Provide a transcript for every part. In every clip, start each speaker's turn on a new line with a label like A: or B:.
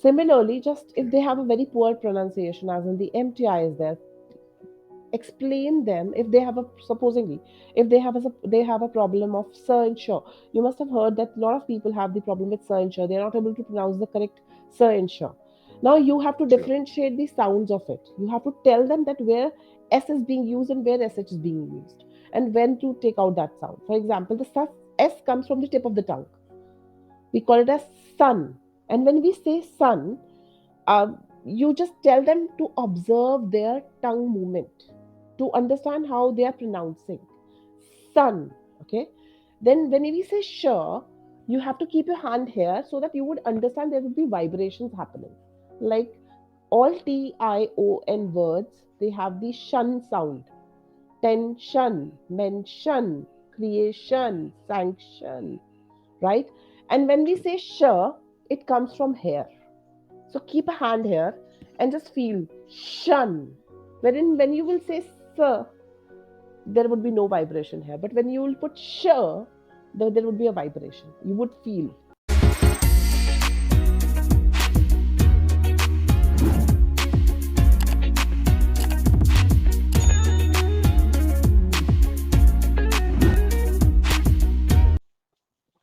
A: Similarly, just if they have a very poor pronunciation, as in the MTI is there, explain them. If they have a, supposedly, if they have a problem of sir and sure, you must have heard that a lot of people have the problem with sir and sure. They're not able to pronounce the correct sir and sure. Now you have to
B: True.
A: differentiate the sounds of it. You have to tell them that where s is being used and where sh is being used, and when to take out that sound. For example, the s comes from the tip of the tongue. We call it as sun. And when we say sun, you just tell them to observe their tongue movement to understand how they are pronouncing sun. Okay. Then when we say sure, you have to keep your hand here so that you would understand there would be vibrations happening. Like all Tion words, they have the shun sound. Tension, mention, creation, sanction, right? And when we say sure, it comes from here. So keep a hand here and just feel shun. Wherein when you will say sir, there would be no vibration here. But when you will put sure, there would be a vibration. You would feel.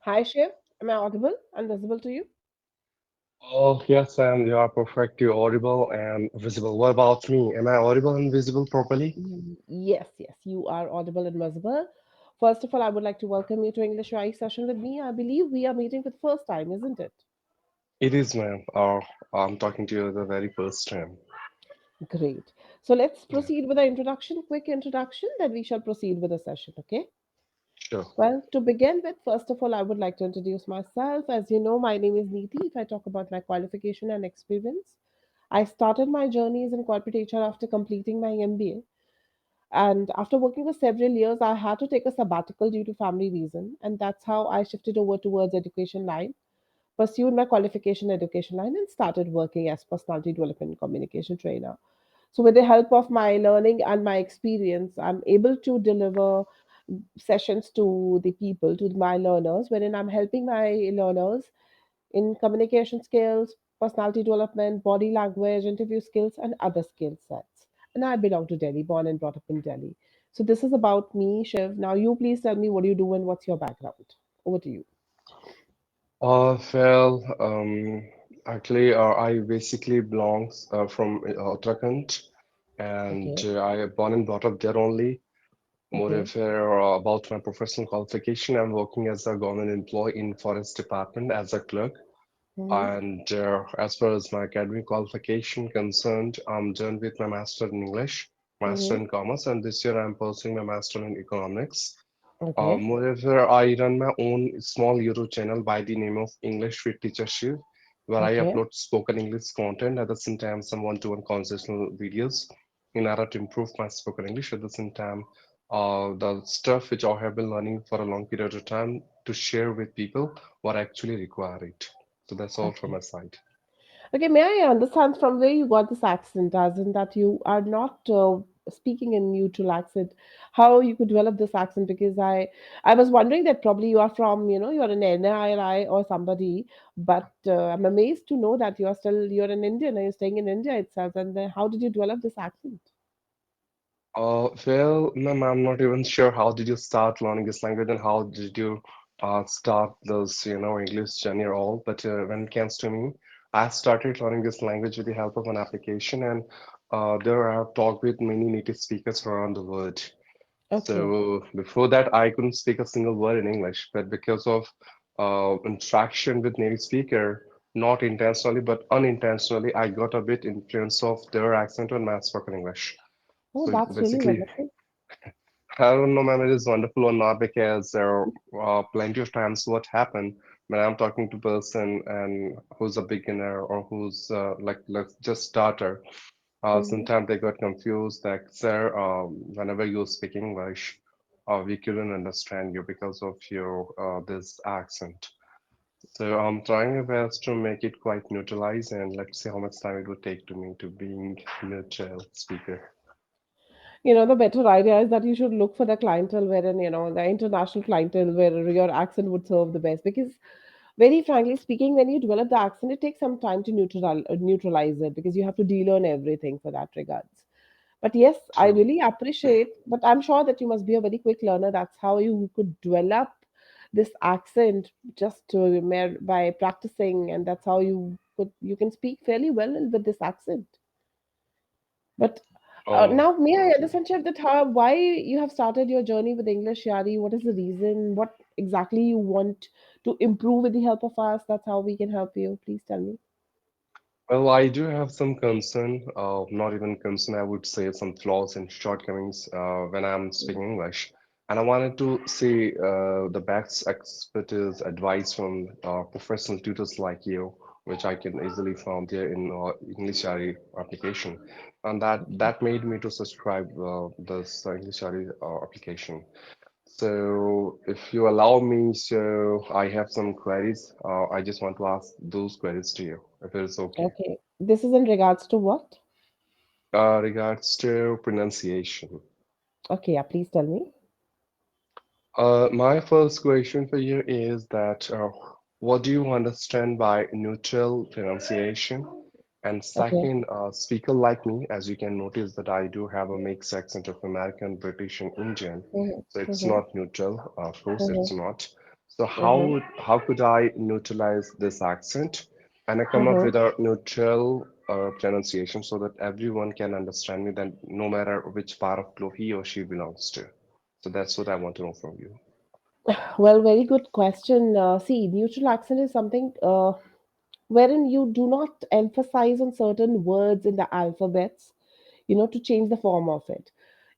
A: Hi Shiv, am I audible and visible to you?
B: Oh, yes, Sam, you are perfectly audible and visible. What about me? Am I audible and visible properly?
A: Yes, yes, you are audible and visible. First of all, I would like to welcome you to English YAARI session with me. I believe we are meeting for the first time, isn't it?
B: It is, ma'am. I'm talking to you the very first time.
A: Great. So let's
B: Yeah,
A: proceed with the introduction, quick introduction, then we shall proceed with the session, okay?
B: sure.
A: Well, to begin with, first of all, I would like to introduce myself. As you know, my name is Neeti. If I talk about my qualification and experience, I started my journeys in corporate HR after completing my MBA. And after working for several years, I had to take a sabbatical due to family reason. And that's how I shifted over towards education line, pursued my qualification education line, and started working as personality development communication trainer. So, with the help of my learning and my experience, I'm able to deliver sessions to the people, to my learners, wherein I'm helping my learners in communication skills, personality development, body language, interview skills, and other skill sets. And I belong to Delhi, born and brought up in Delhi. So, this is about me, Shiv. Now, you please tell me what do you do and what's your background. Over to you.
B: Well, actually, I basically belongs from Uttarakhand, and
A: Okay.
B: I born and brought up there only.
A: Okay.
B: Moreover, about my professional qualification, I'm working as a government employee in Forest Department as a clerk.
A: Mm-hmm.
B: And as far as my academic qualification concerned, I'm done with my master in English, master
A: Mm-hmm.
B: in commerce, and this year I'm pursuing my master in economics.
A: Okay.
B: Moreover, I run my own small YouTube channel by the name of English with Teacher Shiv, where I
A: Okay.
B: upload spoken English content at the same time some one-to-one conversational videos in order to improve my spoken English. At the same time, the stuff which I have been learning for a long period of time to share with people what actually require it. So that's all from
A: Okay.
B: my side.
A: Okay, may I understand from where you got this accent, as in that you are not speaking in neutral accent, how you could develop this accent? Because I was wondering that probably you are from, you're an NII or somebody, but I'm amazed to know that you're an Indian and you're staying in India itself. And then how did you develop this accent?
B: Well, ma'am, I'm not even sure how did you start learning this language and how did you start this, English journey or all. But when it comes to me, I started learning this language with the help of an application, and there I have talked with many native speakers around the world.
A: Okay.
B: So before that, I couldn't speak a single word in English, but because of interaction with native speaker, not intentionally but unintentionally, I got a bit influence of their accent on my spoken English.
A: Oh,
B: So
A: that's really
B: basically,
A: wonderful.
B: I don't know, man, it is wonderful or not because there are plenty of times what happen when I'm talking to person and who's a beginner or who's like just starter.
A: Hmm.
B: Sometimes they got confused that, sir, whenever you're speaking English, we couldn't understand you because of your this accent. So I'm trying my best to make it quite neutralized, and let's see how much time it would take to me to being neutral speaker.
A: The better idea is that you should look for the clientele wherein, the international clientele where your accent would serve the best. Because Very frankly speaking, when you develop the accent, it takes some time to neutralize it because you have to de-learn everything for that regards. But yes, I
B: True.
A: really appreciate. But I'm sure that you must be a very quick learner. That's how you could develop this accent just by practicing, and that's how you can speak fairly well with this accent. But
B: Oh,
A: now, may I understand, Chef, that why you have started your journey with English Yari? What is the reason? What exactly you want to improve with the help of us? That's how we can help you. Please tell me.
B: well, I do have some concern, not even concern, I would say some flaws and shortcomings when I'm speaking English. And I wanted to see the best expertise, advice from professional tutors like you, which I can easily find here in English Yari application. And that made me to subscribe this English Yari application. So if you allow me, so I have some queries. I just want to ask those queries to you, if it is okay.
A: Okay. This is in regards to what?
B: Regards to pronunciation.
A: Okay, yeah, please tell me.
B: My first question for you is that what do you understand by neutral pronunciation? And
A: Okay.
B: second, speaker like me, as you can notice that I do have a mixed accent of American, British, and Indian. So it's
A: Mm-hmm.
B: not neutral. Of course, it's
A: Mm-hmm.
B: not. So
A: Mm-hmm.
B: how could I neutralize this accent and I come up
A: Mm-hmm.
B: with a neutral pronunciation so that everyone can understand me, then no matter which part of globe he or she belongs to. So that's what I want to know from you.
A: Well, very good question. See, neutral accent is something wherein you do not emphasize on certain words in the alphabets, to change the form of it.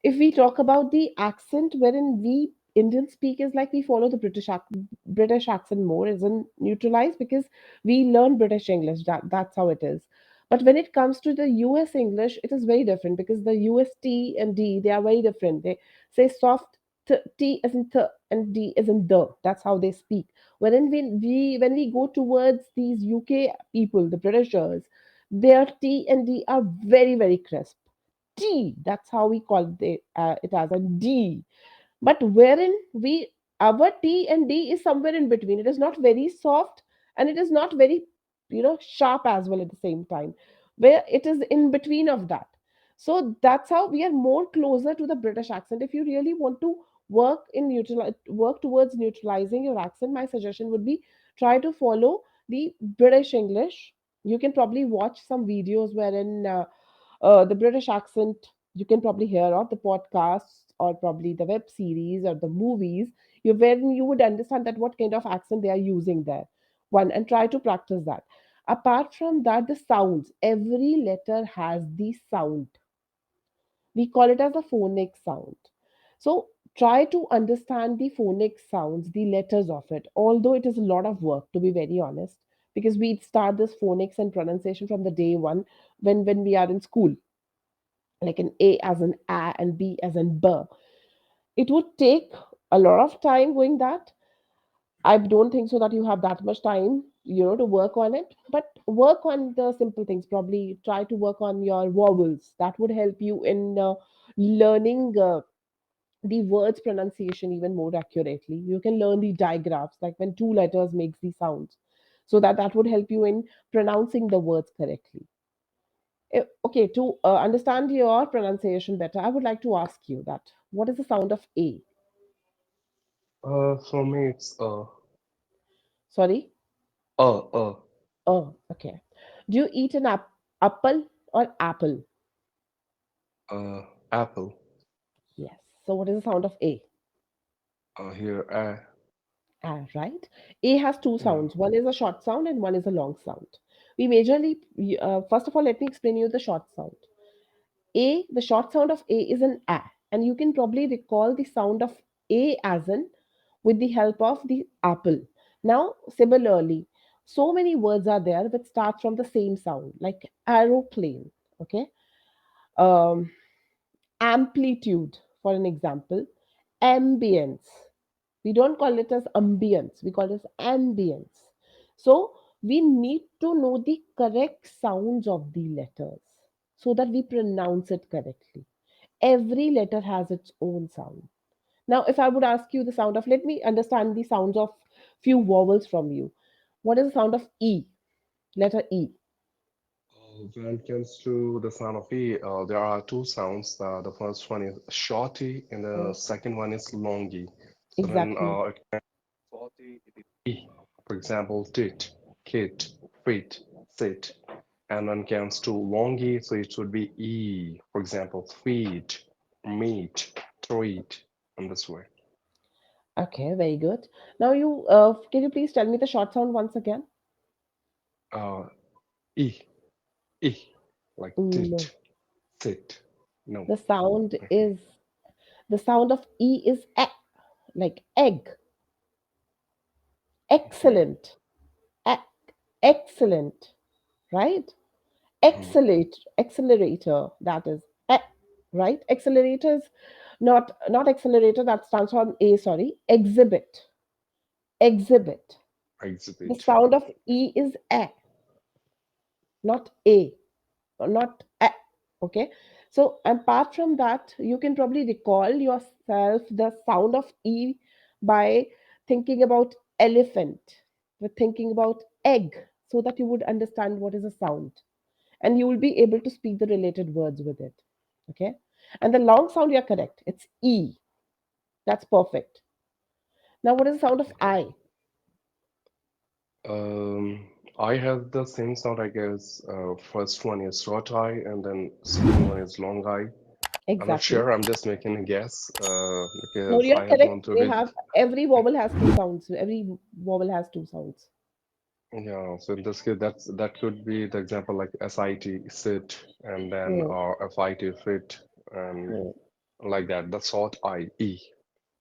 A: If we talk about the accent, wherein we Indian speakers, like, we follow the British accent more, isn't neutralized because we learn British English. That's how it is. But when it comes to the US English, it is very different because the US T and D, they are very different. They say soft T as in th and D as in the. That's how they speak. When we go towards these UK people, the Britishers, their T and D are very, very crisp. D, that's how we call it as a D. But wherein our T and D is somewhere in between. It is not very soft and it is not very, sharp as well at the same time, where it is in between of that. So that's how we are more closer to the British accent. If you really want to work towards neutralizing your accent, my suggestion would be try to follow the British English. You can probably watch some videos wherein the British accent you can probably hear, or the podcasts, or probably the web series or the movies, wherein you would understand that what kind of accent they are using there. One, and try to practice that. Apart from that, the sounds. Every letter has the sound. We call it as a phonic sound. So try to understand the phonic sounds, the letters of it, although it is a lot of work, to be very honest, because we start this phonics and pronunciation from the day one when we are in school, like an A as an A and B as in B. It would take a lot of time going that. I don't think so that you have that much time, to work on it. But work on the simple things. Probably try to work on your vowels. That would help you in learning the words pronunciation even more accurately. You can learn the digraphs, like when two letters makes the sounds, so that would help you in pronouncing the words correctly. Okay, to understand your pronunciation better, I would like to ask you that what is the sound of A?
B: For me, it's
A: Sorry?
B: uh, uh,
A: Oh, okay. Do you eat an apple or apple?
B: apple.
A: Yes. So what is the sound of A?
B: Here,
A: Ah, right. A has two
B: yeah.
A: sounds. One is a short sound and one is a long sound. First of all, let me explain you the short sound. The short sound of A is an A, and you can probably recall the sound of A as in with the help of the apple. Now, similarly, so many words are there that start from the same sound, like aeroplane, okay? Um, Amplitude, for an example, ambience. We don't call it as ambience, we call it as ambience. So, we need to know the correct sounds of the letters so that we pronounce it correctly. Every letter has its own sound. Now, if I would ask you the sound of, let me understand the sounds of few vowels from you. What is the sound of E? Letter E.
B: When it comes to the sound of E, there are two sounds. The first one is shorty, and the
A: Mm,
B: second one is longy. So then,
A: exactly.
B: shorty it is E. For example, tit, kit, fit, sit. And when it comes to longy, so it would be E. For example, feed, meet, treat, and this way.
A: Okay, very good. Now you can you please tell me the short sound once again?
B: Uh, E, E, like
A: No.
B: tit, sit. No.
A: The sound
B: Okay.
A: is the sound of E is e, like egg.
B: Mhm,
A: Excellent. E- excellent. Right?
B: mhm.
A: Accelerator, that is right. Accelerator is not accelerator, that stands for a, sorry. Exhibit. The
B: Exhibit.
A: sound of E is a, not a, or not a. Okay, so apart from that, you can probably recall yourself the sound of E by thinking about elephant, with thinking about egg, so that you would understand what is a sound, and you will be able to speak the related words with it. Okay, and the long sound, you're correct, it's E. That's perfect. Now what is the sound of
B: Okay.
A: I?
B: Um, I have the same sound, I guess. First one is short I, and then second one is long I. I'm not
A: Exactly.
B: sure. I'm just making a guess
A: No,
B: because
A: you're
B: I have
A: correct.
B: gone through
A: They
B: with.
A: have, every vowel has two sounds. Every vowel has two sounds.
B: Yeah, so in this case, that could be the example like sit, sit, and then
A: Hmm,
B: fit, fit, and
A: hmm.
B: like that. The short I, E,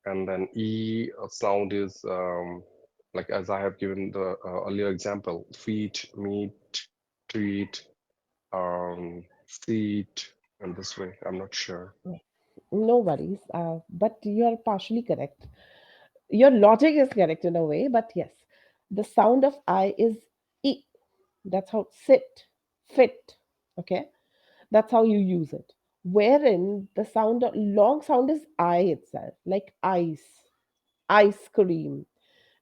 B: and then E sound is like as I have given the earlier example, feet, meat, treat, seat, and this way. I'm not sure.
A: No worries. But you're partially correct. Your logic is correct in a way, but yes, the sound of I is E. That's how sit, fit. Okay, that's how you use it. Wherein the sound, long sound is I itself, like ice cream.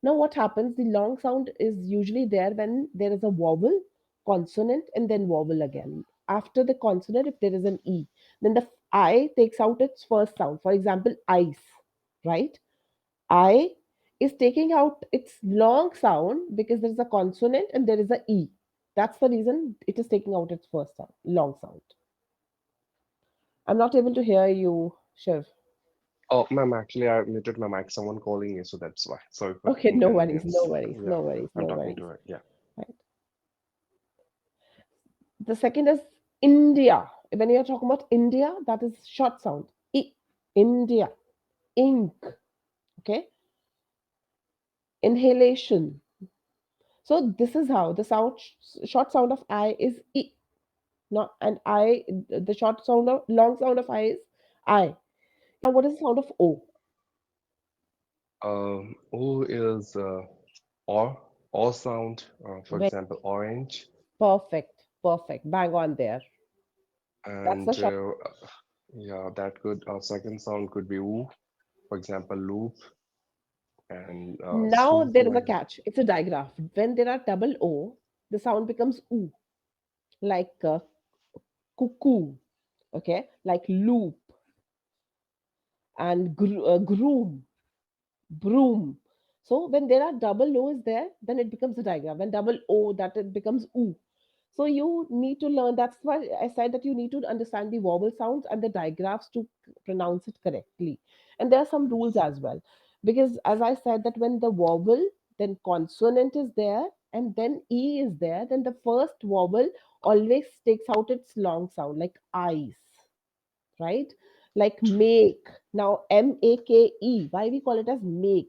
A: Now, what happens? The long sound is usually there when there is a vowel, consonant, and then vowel again. After the consonant, if there is an E, then the I takes out its first sound. For example, ice, right? I is taking out its long sound because there is a consonant and there is a E. That's the reason it is taking out its first sound, long sound. I'm not able to hear you, Shiv.
B: Oh, ma'am, actually, I muted my mic. Someone calling me, so that's why. Sorry for the
A: Okay, no worries, no
B: inconvenience.
A: worries,
B: Yeah,
A: no worries,
B: I'm
A: no
B: talking to
A: worries.
B: her. Yeah.
A: Right. The second is India. When you're talking about India, that is short sound. India. Ink. Okay. Inhalation. So this is how the short sound of I is I. Not and I. The short sound of long sound of I is I. Now what is the sound of O?
B: O is or sound. For
A: Very
B: example, orange,
A: perfect. Perfect. Bang on there. That's the
B: and
A: short.
B: yeah, that could second sound could be oo. For example, loop and
A: Now
B: soup
A: there is a
B: like that.
A: catch. It's a digraph. When there are double O, the sound becomes oo, like cuckoo. Okay, like loop and groom, broom. So when there are double O's there, then it becomes a diagram. When double O, that it becomes oo. So you need to learn. That's why I said that you need to understand the vowel sounds and the digraphs to pronounce it correctly. And there are some rules as well, because as I said that when the vowel, then consonant is there, and then E is there, then the first vowel always takes out its long sound, like ice, right? Like make. Now, make. Why we call it as make?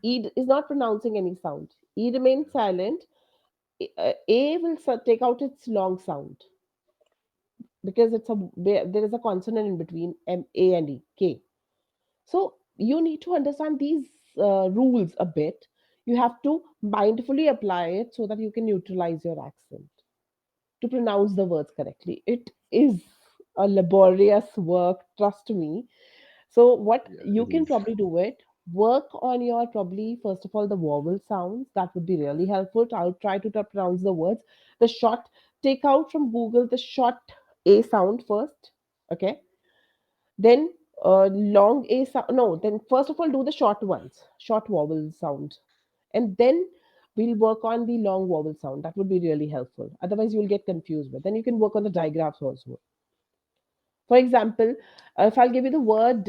A: Is not pronouncing any sound. E remains silent. A will take out its long sound because there is a consonant in between A and E, K. So you need to understand these rules a bit. You have to mindfully apply it so that you can utilize your accent to pronounce the words correctly. It is a laborious work, trust me. So what
B: Yeah,
A: you
B: it
A: can
B: is.
A: probably do it work on your, probably first of all, the vowel sounds. That would be really helpful. I'll try to pronounce the words. The short, take out from Google the short A sound first. Okay. Then long A sound. No, then first of all, do the short ones, short vowel sound. And then we'll work on the long vowel sound. That would be really helpful. Otherwise, you'll get confused with. Then you can work on the digraphs also. For example, if I'll give you the word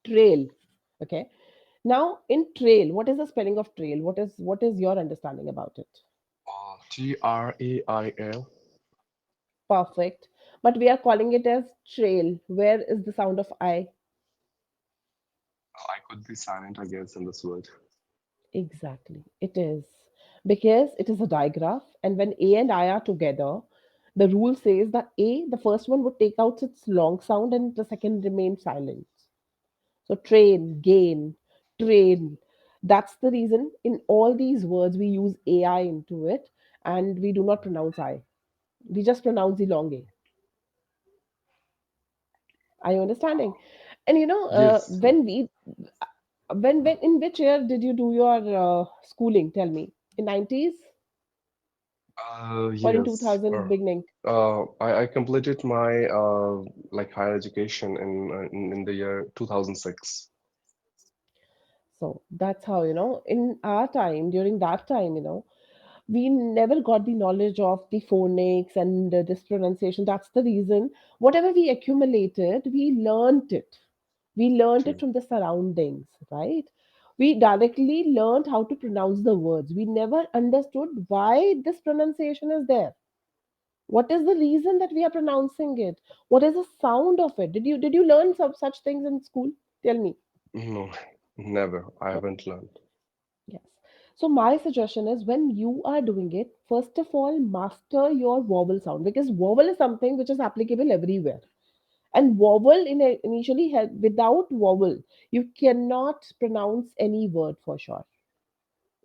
A: trail. Okay. Now, in trail, what is the spelling of trail? What is your understanding about it?
B: Trail.
A: Perfect. But we are calling it as trail. Where is the sound of I?
B: I could be silent, I guess, in this word.
A: Exactly. It is. Because it is a digraph, and when A and I are together, the rule says that A, the first one would take out its long sound and the second remain silent. So train, gain, train. That's the reason in all these words we use AI into it, and we do not pronounce I. We just pronounce the long A. Are you understanding? And
B: Yes.
A: when in which year did you do your schooling? Tell me. In 90s or in
B: Yes.
A: 2000 beginning?
B: I completed my like higher education in the year 2006.
A: So that's how, in our time, during that time, we never got the knowledge of the phonics and this pronunciation. That's the reason. Whatever we accumulated, we learned it. We learned it
B: True.
A: from the surroundings, right? We directly learned how to pronounce the words. We never understood why this pronunciation is there. What is the reason that we are pronouncing it? What is the sound of it? Did you learn some such things in school? Tell me.
B: No, never. I
A: No.
B: haven't learned.
A: Yes. So my suggestion is when you are doing it, first of all, master your vowel sound, because vowel is something which is applicable everywhere. And vowel initially help. Without vowel, you cannot pronounce any word for sure,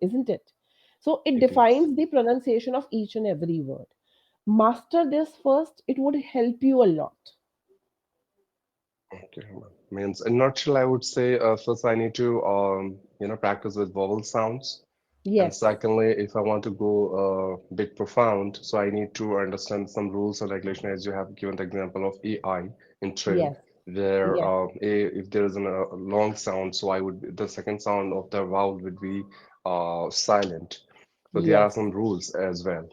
A: isn't it? So it
B: It is.
A: defines the pronunciation of each and every word. Master this first, it would help you a lot.
B: Okay. Means in nutshell, I would say first I need to practice with vowel sounds. And
A: Yes,
B: secondly, if I want to go a bit profound, so I need to understand some rules and regulation, as you have given the example of AI in trail,
A: yes,
B: where
A: yes,
B: if there is a long sound, so the second sound of the vowel would be silent. So there are
A: yes,
B: some rules as well.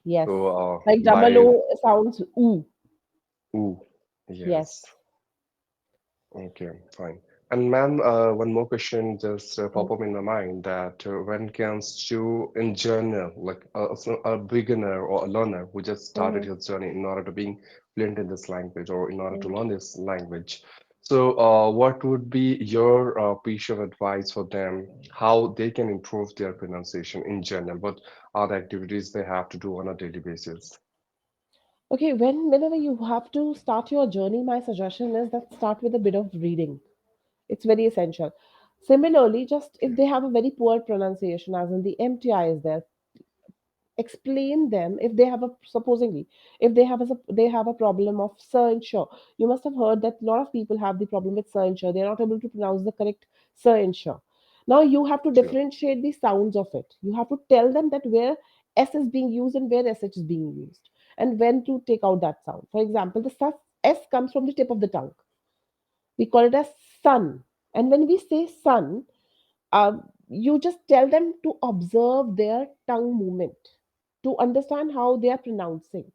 A: yes.
B: So
A: Like double
B: by
A: O sounds ooh.
B: ooh,
A: Yes.
B: yes. Okay, fine. And ma'am, one more question just pop up in my mind that when it comes to in general, like a beginner or a learner who just started
A: Mm-hmm.
B: his journey in order to being fluent in this language or in order to
A: Mm-hmm.
B: learn this language. So, what would be your piece of advice for them, how they can improve their pronunciation in general? What are the activities they have to do on a daily basis?
A: Okay, whenever you have to start your journey, my suggestion is that start with a bit of reading. It's very essential. Similarly, just if
B: Okay,
A: they have a very poor pronunciation, as in the MTI is there, explain them. If they have a, supposingly, if they have a problem of sir and sure. You must have heard that a lot of people have the problem with sir and sure. They're not able to pronounce the correct sir and sure. Now you have to
B: true.
A: differentiate the sounds of it. You have to tell them that where s is being used and where sh is being used, and when to take out that sound. For example, the s comes from the tip of the tongue. We call it as sun. And when we say sun, you just tell them to observe their tongue movement to understand how they are pronouncing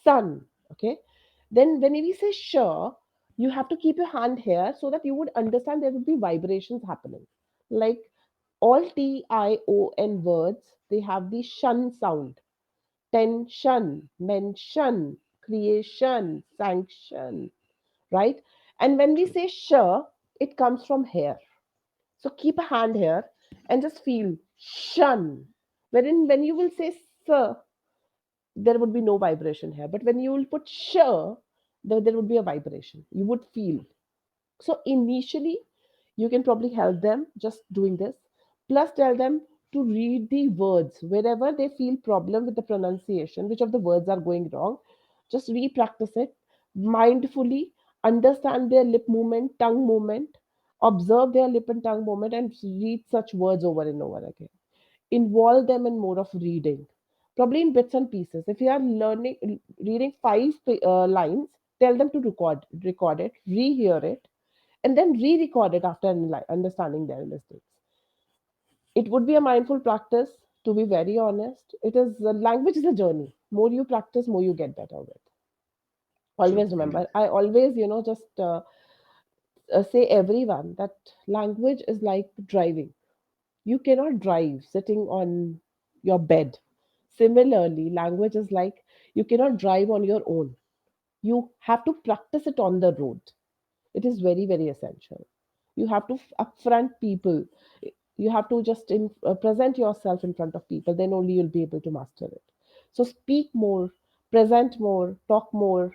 A: sun. Okay. Then when we say sure, you have to keep your hand here so that you would understand there would be vibrations happening. Like all tion words, they have the shun sound. Tension, mention, creation, sanction, right? And when we
B: True.
A: say sure, it comes from here. So keep a hand here and just feel shun. Wherein when you will say sir, there would be no vibration here. But when you will put sure, there would be a vibration. You would feel. So initially, you can probably help them just doing this. Plus, tell them to read the words wherever they feel problem with the pronunciation, which of the words are going wrong. Just re-practice it mindfully. Understand their lip movement, tongue movement. Observe their lip and tongue movement and read such words over and over again. Involve them in more of reading, probably in bits and pieces. If you are learning, reading five lines, tell them to record it, rehear it, and then re-record it after understanding their mistakes. It would be a mindful practice, to be very honest. It is language is a journey. More you practice, more you get better with.
B: True,
A: Always
B: indeed.
A: remember. I always, just say everyone that language is like driving. You cannot drive sitting on your bed. Similarly, language is like you cannot drive on your own. You have to practice it on the road. It is very, very essential. You have to upfront people. You have to just present yourself in front of people. Then only you'll be able to master it. So speak more, present more, talk more,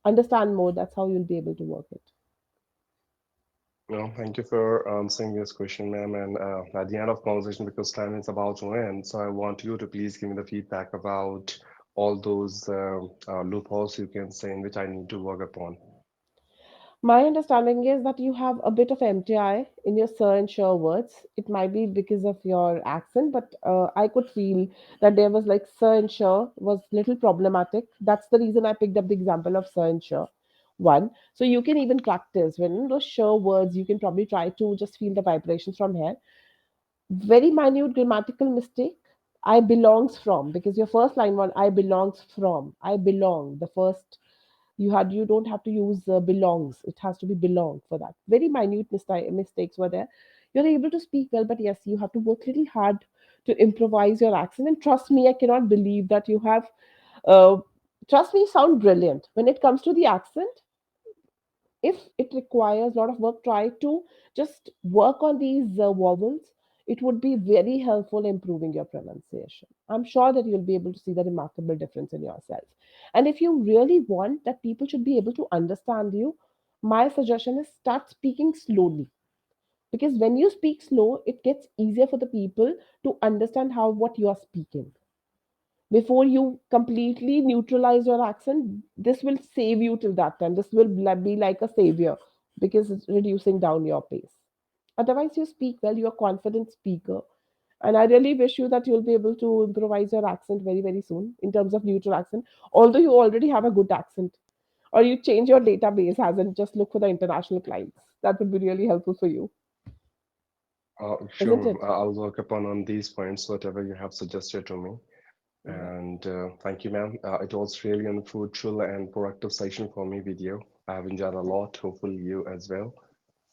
A: understand more. That's how you'll be able to work it.
B: Well, thank you for answering this question, ma'am. And at the end of conversation, because time is about to end, so I want you to please give me the feedback about all those loopholes you can say in which I need to work upon.
A: My understanding is that you have a bit of MTI in your sir and sure words. It might be because of your accent, but I could feel that there was like sir and sure was little problematic. That's the reason I picked up the example of sir and sure. One, so you can even practice when in those sure words, you can probably try to just feel the vibrations from here. Very minute grammatical mistake. I belongs from, because your first line one, I belongs from. I belong. The first you don't have to use belongs. It has to be belong for that. Very minute mistakes were there. You're able to speak well, but yes, you have to work really hard to improvise your accent. And trust me, I cannot believe that you have. Uh, Trust me, you sound brilliant when it comes to the accent. If it requires a lot of work, try to just work on these vowels. It would be very helpful improving your pronunciation. I'm sure that you'll be able to see the remarkable difference in yourself. And if you really want that people should be able to understand you, my suggestion is start speaking slowly, because when you speak slow, it gets easier for the people to understand how what you are speaking. Before you completely neutralize your accent, this will save you till that time. This will be like a savior, because it's reducing down your pace. Otherwise, you speak well, you're a confident speaker. And I really wish you that you'll be able to improvise your accent very, very soon in terms of neutral accent. Although you already have a good accent, or you change your database as and just look for the international clients. That would be really helpful for you, isn't
B: Sure,
A: it?
B: I'll work upon on these points, whatever you have suggested to me.
A: Yeah.
B: And thank you, ma'am. It was really a fruitful and productive session for me with you. I've enjoyed a lot, hopefully you as well.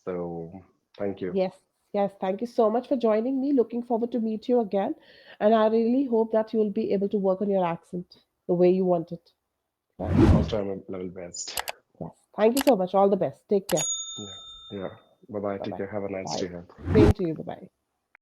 B: So thank you.
A: Yes, yes. Thank you so much for joining me. Looking forward to meet you again. And I really hope that you'll be able to work on your accent the way you want it. Right?
B: I'll try my level best.
A: Yes. Thank you so much. All the best. Take care.
B: Yeah, yeah. Bye bye.
A: Bye
B: Take
A: bye.
B: care. Have a nice
A: Bye.
B: day ahead.
A: Same to you. Bye bye.